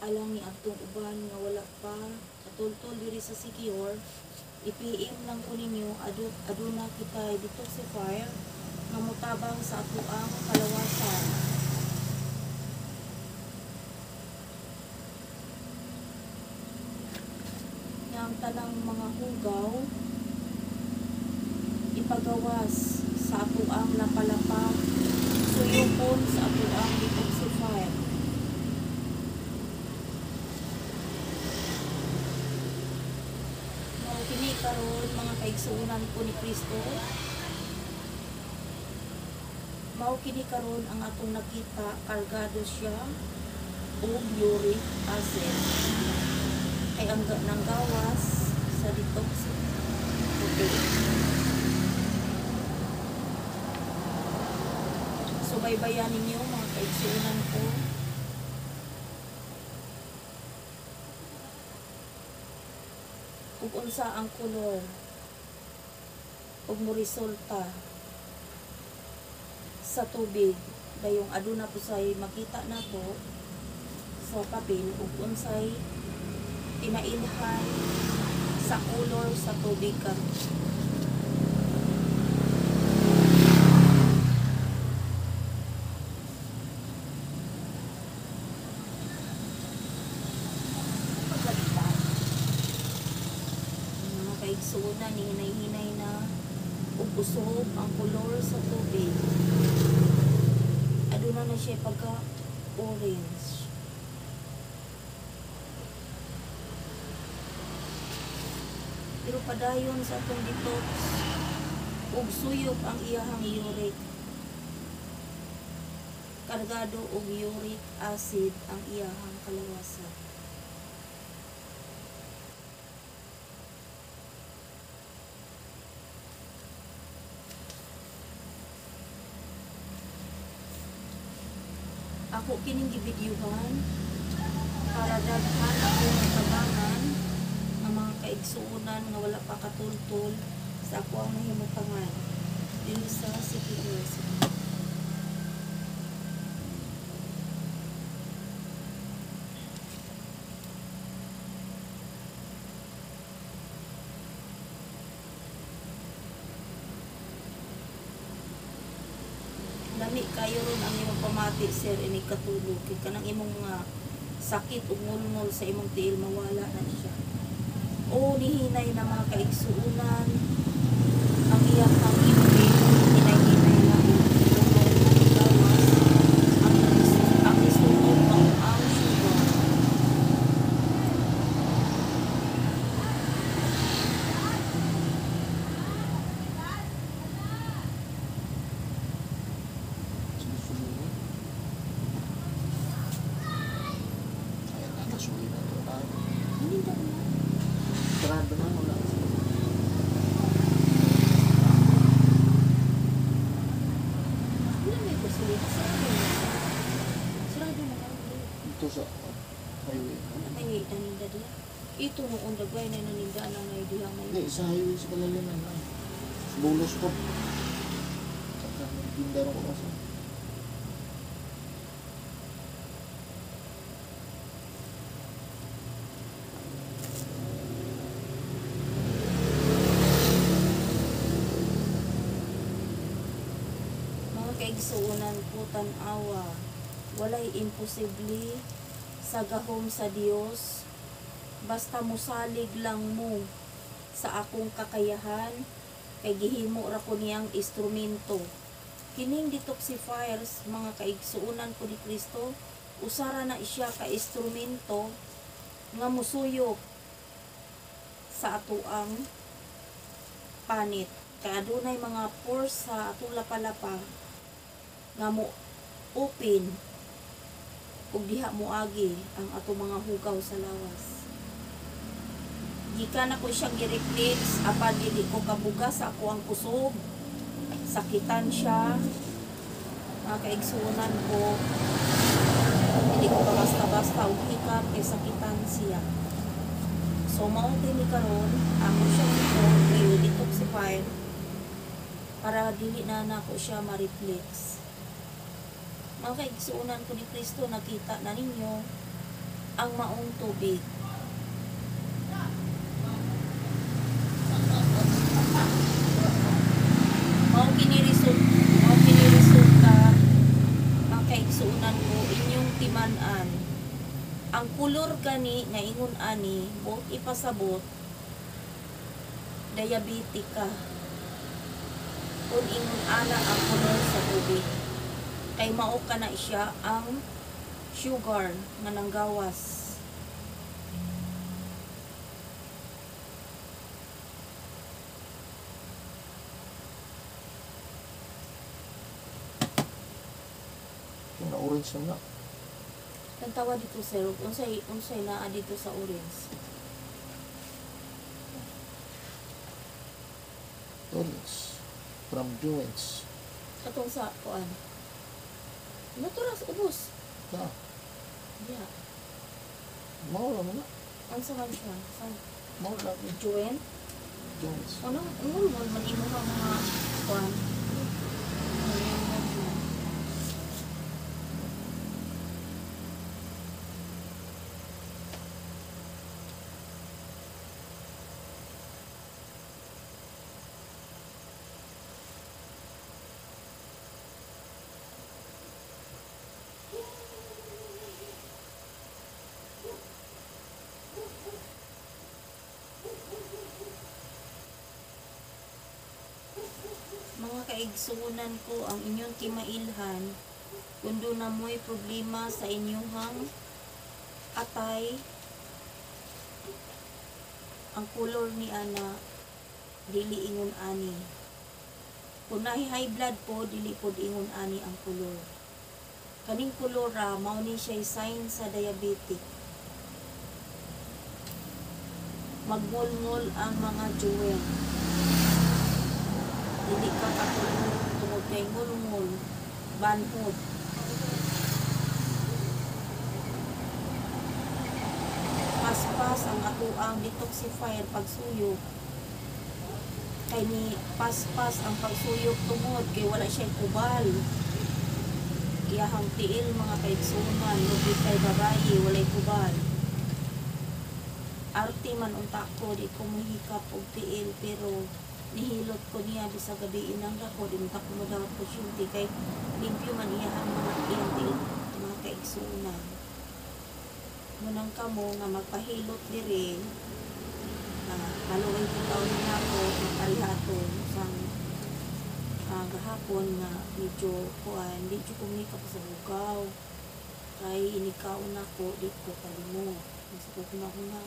alang ni adtong uban nga wala pa katultol diri sa secure, i-PM lang ko ninyo aduna kita detoxifier nga motabang sa atoang kalawasan. Yang tanang mga hugaw ipagawas sa atoang lapalapa, suyupon sa atoang detoxifier. Kini karon mga kaigsuonan ko ni Kristo, mao kini karon ang atong nakita, kargado siya og uric acid ay ang nanggawas sa detox. Okay, so baybayan ninyo mga kaigsuonan ko. Ug unsa ang kulor ug moresulta sa tubig dayong aduna po say makita nato sa papel ug unsay tinailhan sa kulor sa tubig karon. Kaigsuonan ni hinay-hinay na ug usog ang kolor sa tubig. Aduna na siya pagka orange. Pero padayon sa atong detox ug suyop ang iyahang uric. Kargado og uric acid ang iyahang kalawasan. Ako kining gibidyuhan para daghan ako ng tabangan ng mga kaigsuonan nga wala pa katultol sa ako ang nahimutangan dili sa City University. Lami kayo ron ang imong pamati sir ini katulog kay kanang imong mga sakit ug ngulngol sa imong tiil mawala na siya. O nihinay na mga kaigsuonan ang iyang pag-ibig hinay-hinay na gawas ang isunog ang sugar. Sarado na wala. Wala may pasulita sa akin. Sarado na lang. Ito sa highway. Ay, naninda diya. Ito noong dagway na naninda na may dihang may... Hindi, sa highway sa kalaliman na. Bulos ko. Saka nagtinda rin ko kasi. Kaigsuonan po tan-awa, walay imposible sa gahom sa Dios, basta musalig lang mo sa akong kakayahan, kay gihimo ra ko niyang instrumento. Kining detoxifiers, mga kaigsuonan ko ni Kristo, usara na siya ka instrumento nga musuyop sa atoang panit. Kay adunay mga pores sa atong lapalapa nga mo open ug diha moagi ang ato mga hugaw sa lawas. Gikan ako siyang gi-reflex apan dili ko kabuga sa ako ang kusog. Sakitan siya. Mga kaigsuonan ko. Dili ko pa basta-basta og hikap kay sakitan siya. So mao ni karon ako siyang detoxify para dili na nako siya ma-reflex. Mga kaigsuonan ko ni Kristo, nakita na ninyo ang maong tubig. Mao kiniresulta ang kaigsuunan ko inyong timan-an. Ang kulor gani nga ingon ani buot ipasabot diabetic ka. Kung ingon ana ang kulor sa tubig kay mao kana siya ang sugar nga nanggawas. Yung na-orange na nga. Ang tawa dito sir, unsay naa dito sa orange. Orange. From Jones. Katong sa kuan. Naturas ubos. Na. Yeah. Mawala mo na. Ang sa man siya. Sa Mawala mo. Joen. Jones. Ano man imo nga mga kuan. Mga kaigsuunan ko, ang inyong timailhan, kundo na mo'y problema sa inyong atay, ang kulor ni ana, dili ingon ani. Kung nahi high blood po, dili pod ingon ani ang kulor. Kaning kulora, mao ni siya sign sa diabetic. Magngol-ngol ang mga jewel. Dili ka katulog tungod kay ngul-ngul, banhod. Paspas ang atuang detoxifier pagsuyok. Kay ni paspas ang pagsuyok tungod kay wala siya kubal. Iyahang tiil mga kaigsunan, lubid kay babayi, walay kubal. Arte man unta ko, di ko mahikap og tiil, pero nihilot ko niya bisa gabi inang ako, di mo ko madawat ko syunti kay limpyo man iyahang mga tiil, mga kaigsunan. Munang kamo nga magpahilot diri, haluin ko taon na ako, magparihaton, sang gahapon nga medyo kumikap sa bugaw. Kay inikaw na ko, di ko kalimo. Mas ko kunahuna.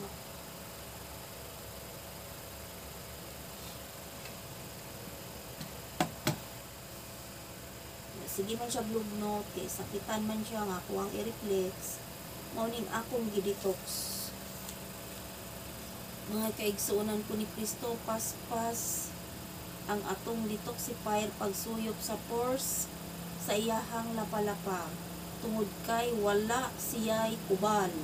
Sige man siya blue note, kay sakitan man siya nga ako ang i-reflex. Mauning akong gidetox. Mga kaigsuunan ko ni Cristo, paspas ang atong detoxifier pagsuyop sa pores sa iyahang lapalapa. Tungod kay wala siya'y kubal.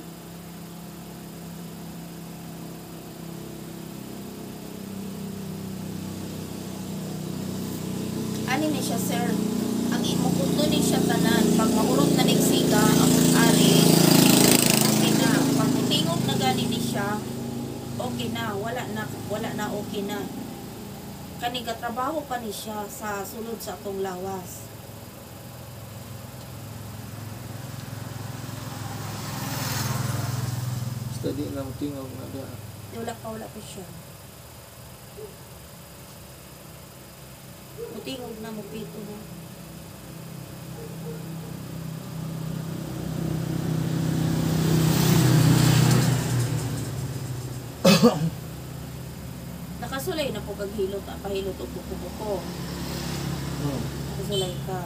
Ani ni siya sir, ang imukundo ni siya tanan, pag mahurot na nagsiga, ang ari, okay na. Pag tingog na gani ni siya, okay na, wala na okay na. Kaniga trabaho pa ni siya sa sulod sa atong lawas. Basta di na tingog na da. Wala pa siya. Mutingog na, mupito na. Nakasulay na po paghilot, pahilot o buko-buko. Nakasulay ka.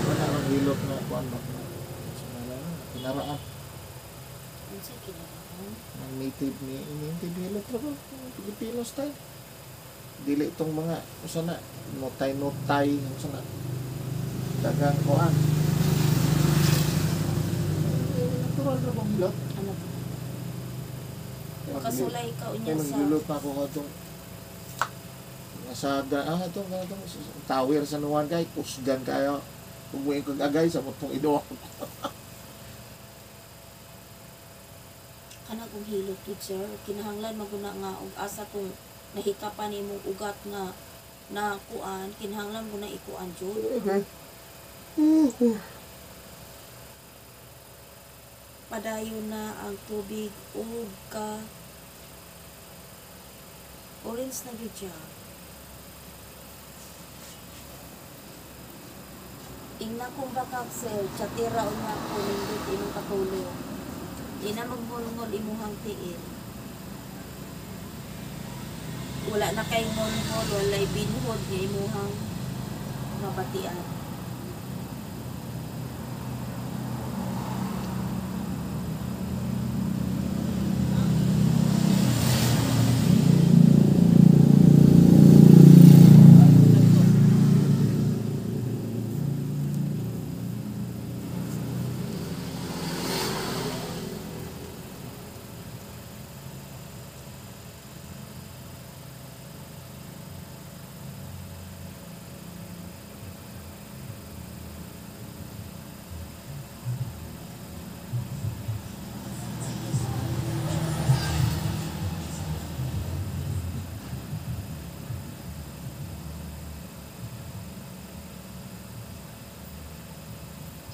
Wala nang hilot na kuan ba? Pinaraan. Ano siya kinaraan? Ang native ni native hilot ra ba? Filipino style. Dili itong mga usa na notay usa na dagang kuan. Natural ra bang hilot? Ano po? Makasulay ka unya Kaya sa... naghilot na ako katong sa itong tower sa nuwan kay kusgan kayo kung mo kag agay sa motong ido. kana kung hilot gid sir, kinahanglan maguna nga og asa kung nahikapan imong ugat nga na kuan, kinahanglan mo na ikuan jud. Padayon na ang tubig ug ka orange na gyud siya. Ingna kong bakak sir, chatira unya ko nindot imong katulog. Di na magbulngol imuhang tiil. Wala na kay ngol-ngol, walay binhod nga imuhang mabatian.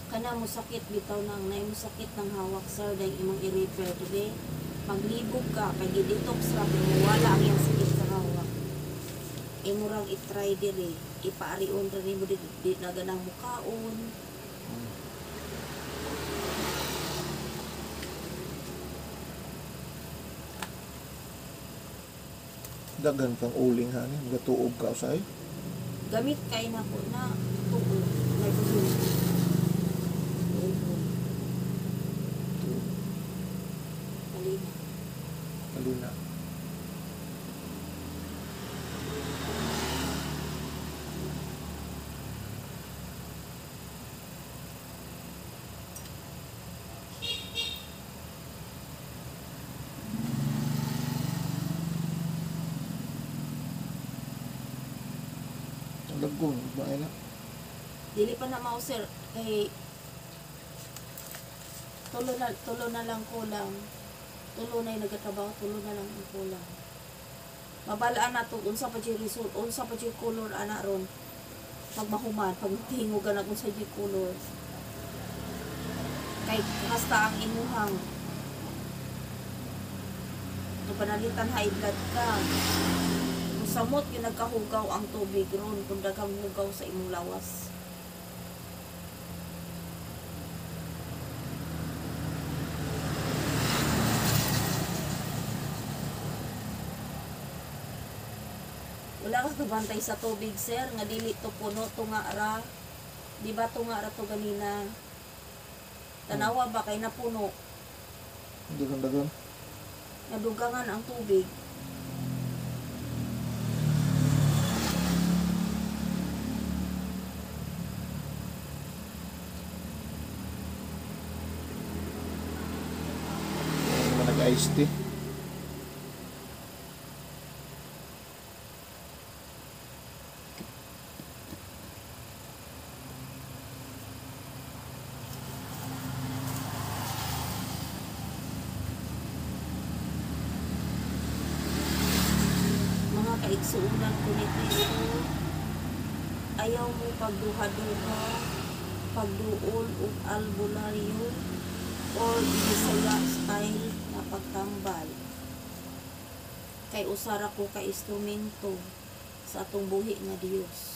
Kana mo sakit bitaw nang nay mo sakit ng hawak sir dahil imong i-refer dire maglibog ka kay gi-detox ra kay wala ang iyang sakit sa hawak. Imo rang i-try dire ipaarion ra nimo di na ganang mukaon. Dagan kang uling ha ni, magatuog ka usay. Gamit kay nako na tuo na gusto. Kalina. Kalina. Ang lagong, bae na. Dili pa na mao sir kay tulo na lang kulang. Tulo na yung nagatrabaho, tulo na lang ang kulang. Mabalaan na to unsa pa jud result, unsa pa jud color ana ron. Pag mahuman, pag tingugan ako sa jud color. Kay hasta ang imuhang panalitan high blood ka. Kung samot yung nagkahugaw ang tubig ron, kung daghang hugaw sa imong lawas. Wala ka kabantay sa tubig sir, nga dili to puno to nga ra. Di ba to nga ra to ganina? Tanawa ba kay napuno? Dagan-dagan. Nadugangan ang tubig. Ano naman nag-iced tea. Mga kaigsuunan ko ni Kristo, ayaw mo pagduha-duha, pagduol ug albularyo, or Bisaya style na pagtambal. Kay usara ko ka instrumento sa atong buhi nga Dios.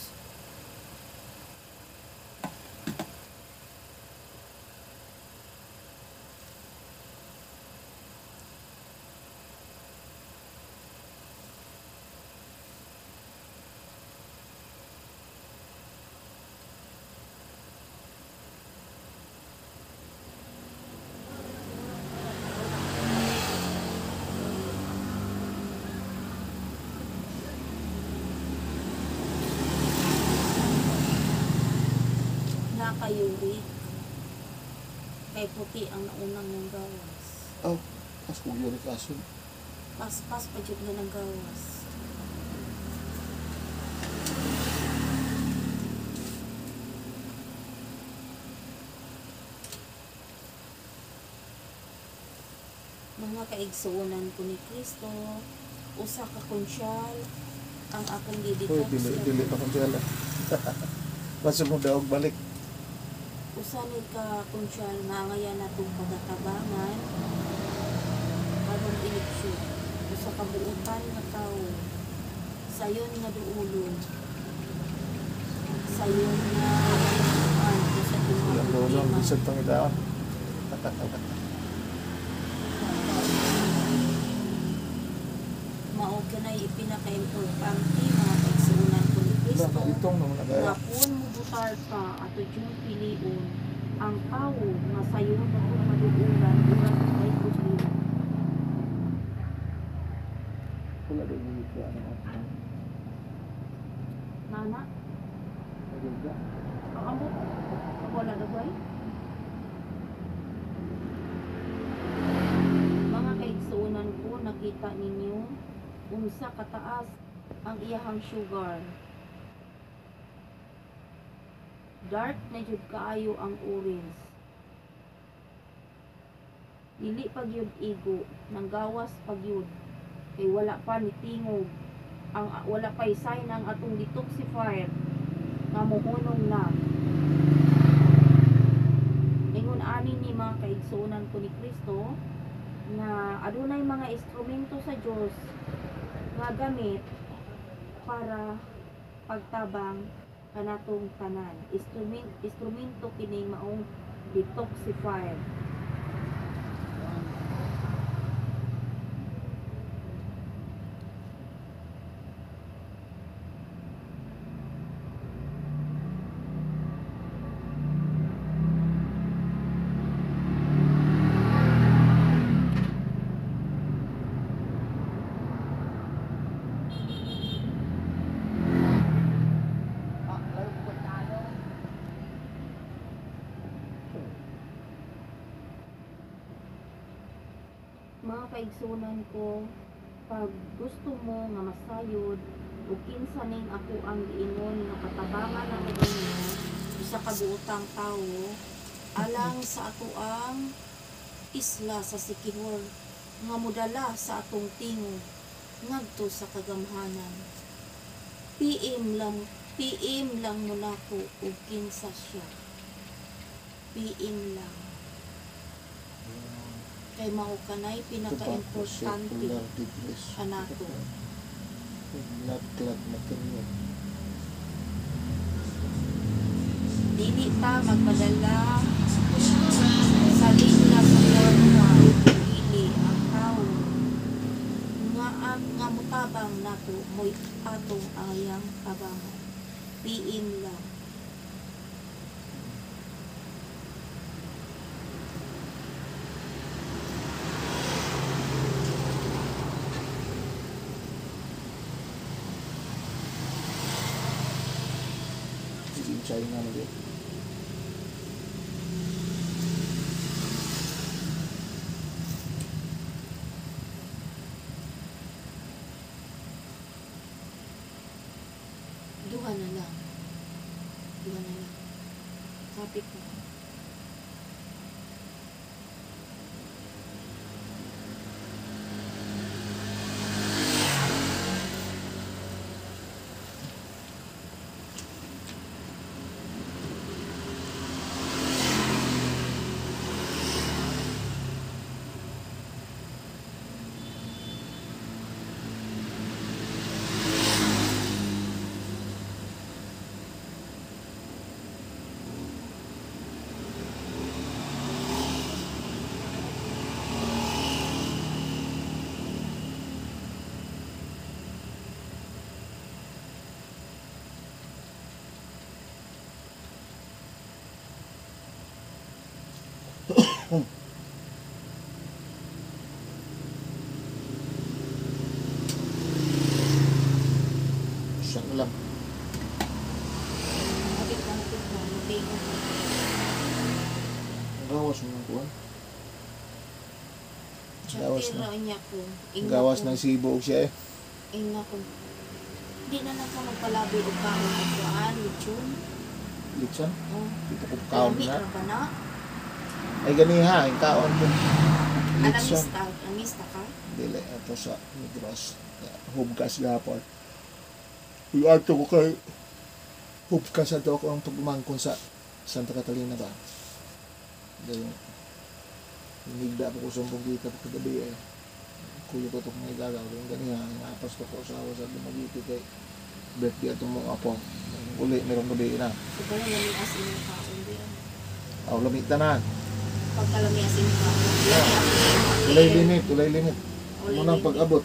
Nakayuri. Kay puti ang naunang ng gawas. Oh, pas kong uric acid. Pas-pas pa jud na ng gawas. Mga kaigsuonan ko ni Kristo, usa ka konsyal ang akong Uy, gidetox. dili pa kong sila. Basta mo daw balik. Usa ni ka konsyal nga ngayon natong pagatabangan karong eleksyon. Usa ka buutan nga tawo. Sayon nga duulon. Sayon nga sa Ilang dolong, bisag pang idaon. mao kanay ipinaka-importante mga kaigsuonan ko ni Wala, Kristo. itong naman Nga nagaya. kung mubutar ka at yung piliun ang tao nga sayo na kung maduulan urat ay problema. Wala daw yung ito, ano ako. Nana, Nagulga. amo, wala na ba? Mga kaigsuonan ko, nakita ninyo unsa kataas ang iyahang sugar. Dark na jud kaayo ang orange. Dili pagyud igo, nang gawas pagyud. Kay wala pa ni tingog. Wala pa sign ang atong detoxifier nga mohunong na. Ingon ani ni mga kaigsuonan ko ni Kristo na adunay mga instrumento sa Dios nga gamit para pagtabang kanatong tanan. Instrumento kini maong detoxifier. Mga kaigsunan ko, pag gusto mo nga masayod o kinsa ning ako ang giingon nga katabangan na ninyo sa kabuotang tawo alang sa ato ang isla sa Sikihor nga modala sa atong tingog ngadto sa kagamhanan. PM lang mo nako og kinsa siya. PM lang. Kay mao kanay pinaka-importante kanato. Blood clot material. Dili ta magpadala sa linya sa forma dili ang tao nga mutabang nato mo'y atong ayang tabangan. PM lang. China na din. Duha na lang. Kapit na. Siya lang. Kapit na. Mabigo. Gawas mo ng kuwan. Gawas na. Chatira niya ko. Gawas ng sibog siya eh. Inga ko. Di na lang ka magpalabi o kaon o kuan, lechon. Litson. Oh. Dito ko kaon Lami na. ra ba na? Ay ganiha, yung kaon ko. Litson. Alamista. Ang dili ato sa Negros hubkas gapon yung ato ko kay hubkas ato ko ang pagmangkon sa Santa Catalina ba dahil hinigda po ko sumbong kita pagkagabi kuya ko itong may gagaw yung ganiya naapas ko sa awa sa dumagiti kay birthday atong mga apo uli merong gabi na So, kaya lamig asin yung kaon din. lamig tanan Pagkalami asin yung kaon. ulay limit Ulay munang limit. pag-abot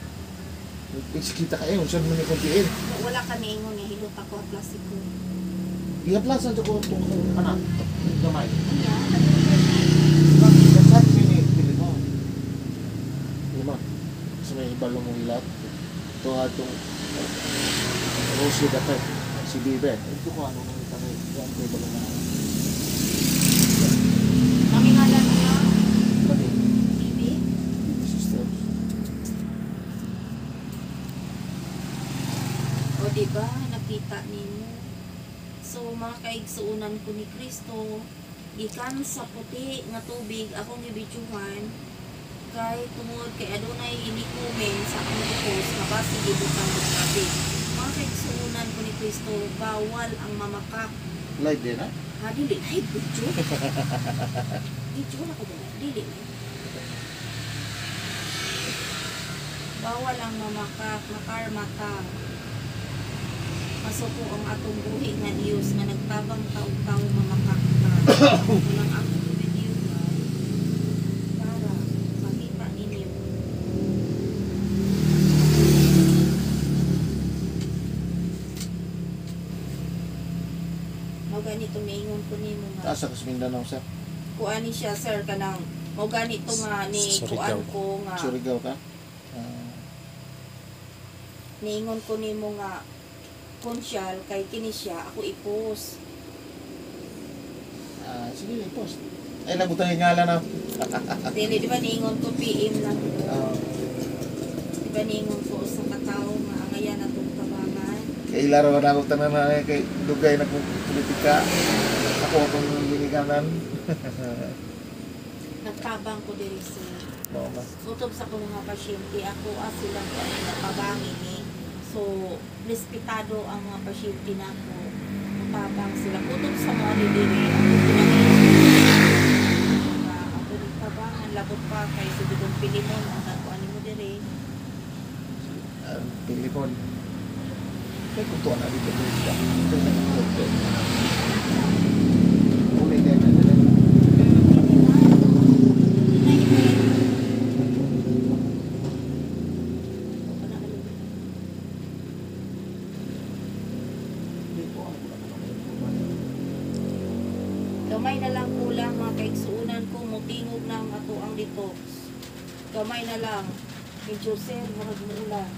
kita kayo saan mo ni kuntiin Wala ka na ingon niya, hilot ako ang plasiko. ihaplasan ko itong anak gamay Ayan. saan pinipili mo lima sa may ibalo mong ilat ito atong Rosie dapat si Bibe ito ko ano nang itanay yan may ibalo na Kami nga lang niya, Kani, Bibi. sisters O diba, nakita ninyo. So, mga kaigsuunan ko ni Kristo, gikan sa puti nga tubig akong gibidyohan kay tungod kay adunay inikumen sa akong post nga basi gibutan og tubig. Mga kaigsuunan ko ni Kristo, bawal ang mamakak. live din ha Ha, dili na video. Video na ko dili. Dili na. Bawal ang mamakak, makarmata. Pasuko ang atong buhi nga Dios nga nagtabang taog-taog mamakak ka. Unang akong video nga para makita ninyo. Mo ganito maingon ko nimo nga. taas ako sa Mindanao sir Kuan ni siya sir kanang mo ganito nga ni kuan ko nga Surigao ka niingon ko nimo nga konsyal kay kini siya ako i-post. sige post ay nabutang yung ngalan na Dili di ba niingon ko PM lang ko. Di ba niingon ko sa katawo nga angayan atong tabangan. kay laro na ako tanan na kay dugay na kong politika ako akong liniganan Nagtabang ko diri sir. no mas Utob sa kong mga pasyente ako silang napabangin ni. So, respetado ang mga pasyente nako. Matabang sila. Utob sa mga diri ako pinangin. Ako nagtabangan labot pa kay subidong Pilimon ang takuan mo diri. Pilipon kay kung tuwan na dito siya ito na uli din na nila Gamay na lang kulang mga kaigsuunan ko, mutingog na ang ato ang detox. Gamay na lang. Medyo sir, marag mo ulan.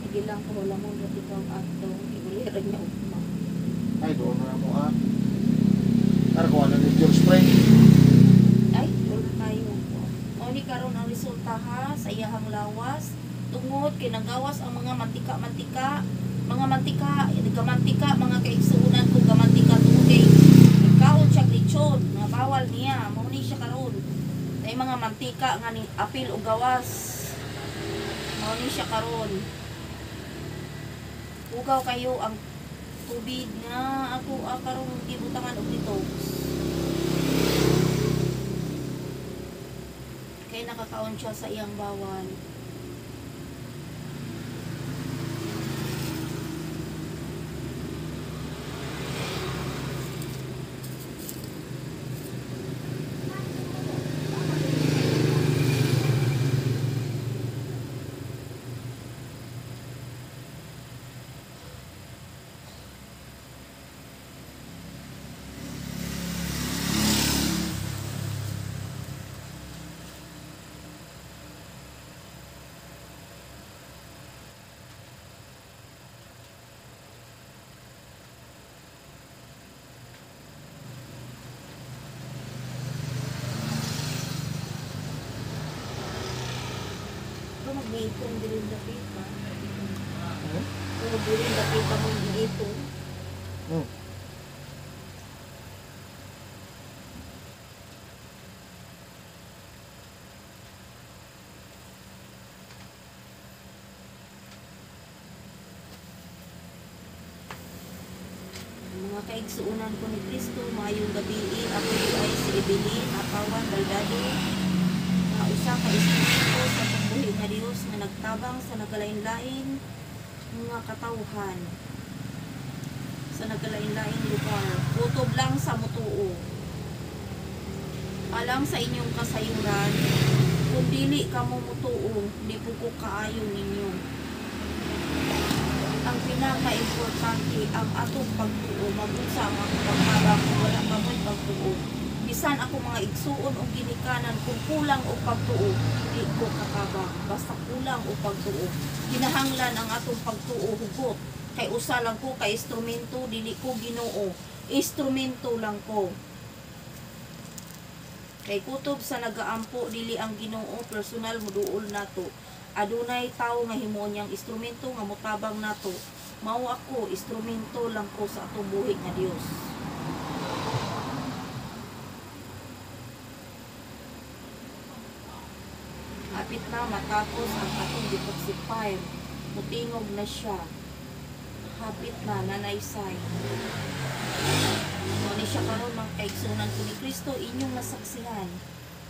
Sige lang ko, wala mo na dito ang ato. Iguliran niya upma. ay doon na mo para ko ano ni George Spring Ay, wala tayo. O ni karon ang resulta ha, sa iyahang lawas. Tungod, kinagawas ang mga mantika-mantika. Mga mantika, mga kaigsuunan ko, gamantika tubig. Ikaon siya glitchon, nga bawal niya, mauni siya karon. Ay mga mantika nga ni apil o gawas. Mauni siya karon. Ugaw kayo ang tubig nga ako karon gibutangan og detox. Kay nakakaon siya sa iyang bawal. Kung mag-iitong din dapit ha. Kung mag-iitong dapit ha mong giitong. Mga kaigsuunan ko ni Kristo, maayong gabi. Ako ay si Evelyn Apawan Baldado, na usa ka espiritu sa pagbuhi nga Dios nga nagtabang sa nagalain-lain mga katawhan, sa nagalain-lain lugar. Kutob lang sa mutuo. Alang sa inyong kasayuran, kung dili ka mo mutuo, di po ko kaayo ninyo. Ang pinaka-importante ang atong pagtuo, mag-usa ang akong paghabang kung wala ka mo'y pagtuo. Bisan ako mga igsuon o ginikanan, kung kulang o pagtuo, di ko katabang. Basta kulang o pagtuo. Kinahanglan ang atong pagtuo, hugot. Kay usa lang ko, kay instrumento, dili ko Ginoo. Instrumento lang ko. Kay kutob sa nagaampo, dili ang Ginoo, personal muduol nato. Adunay tao nga himuon niyang instrumento nga motabang nato. Mao ako, instrumento lang ko sa atong buhi nga Dios. Hapit na matapos ang atong detoxify. Mutingog na siya. Hapit na nanaysay. Ni siya karon mga kaigsunan ko ni Kristo, inyong nasaksihan.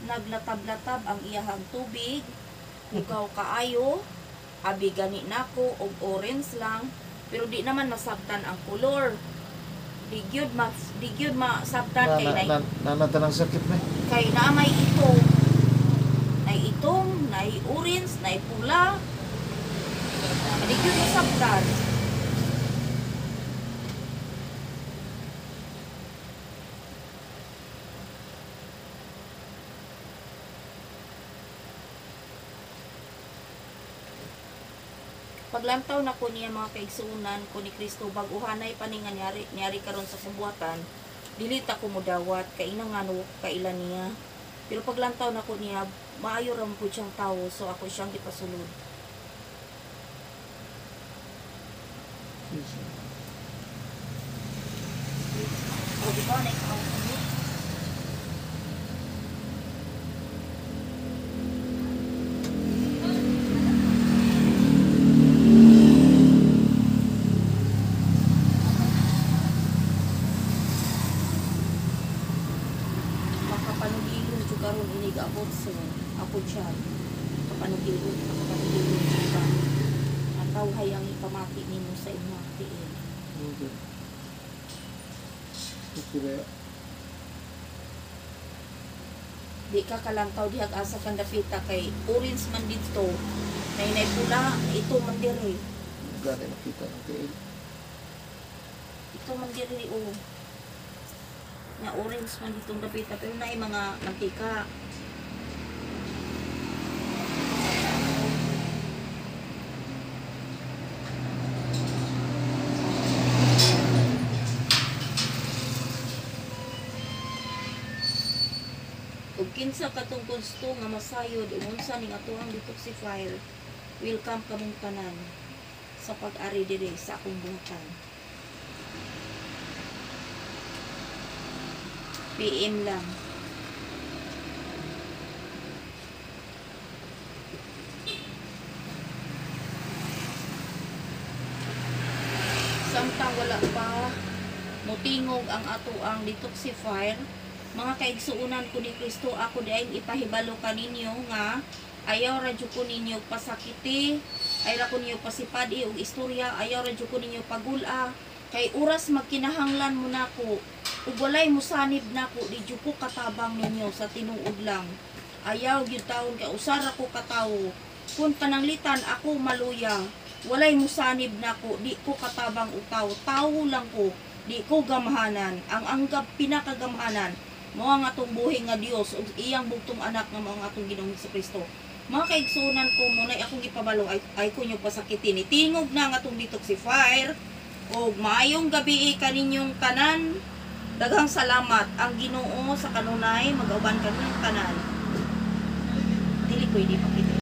Naglatab-latab ang iyahang tubig. Hugaw kaayo, abi gani nako og orange lang, pero di naman masabtan ang color. Di gyud masabtan kay nanatan ang sakit na. Kay naamay itong, nay orange, nay pula. Di gyud masabtan. Paglantaw na ko niya mga kaigsuunan ko ni Kristo, baguhanay pa ni nga nyari karon sa kumbuhatan, dilita ko mudawat kay inangano kailan niya. Pero paglantaw na ko niya, maayo ram po siyang tao, so ako siyang gipasulod. O diba na ikaw sunod? Karon inig abot so ako siya kapanugilon siya ang tawhay ang ipamati ninyo sa inyong tiin. Di ka kalantaw dihag asa kang dapita kay orange man dito nay pula ito man diri Gani makita ng tiin. Ito man diri o nga orange man ditong dapita pero na mga mantika. Ug kinsa katong gusto nga masayod unsa ning atuang detoxifier, welcome kamong tanan sa pag-ari diri sa akong buhatan. PM lang. Samtang wala pa mutingog ang ato ang detoxifier, mga kaigsuunan ko ni Kristo, ako diay ipahibalo kaninyo nga ayaw radyo ko ninyo pasakiti, ayaw ko ninyo pasipadi og istorya, ayaw radyo ko ninyo pagula, kay oras magkinahanglan mo nako. Ug walay musanib nako, di jud ko katabang ninyo sa tinuod lang. Ayaw gyud taon kay usara ko katawo. Kun pananglitan ako maluya, walay musanib nako, di ko katabang utaw. Tawo lang ko, di ko gamahanan. Ang anggap pinakagamahanan mo ang atong buhi nga Dios ug iyang bugtong anak nga mao ang atong Ginoong Kristo. Mga kaigsunan ko mo nay akong gipabalo ay kunyo pasakitin. Tingog na ang atong detoxifier. Og maayong gabi kaninyong tanan. Daghang salamat ang Ginoo sa kanunay, mag-uban kami ng tanan. Dili pwede pa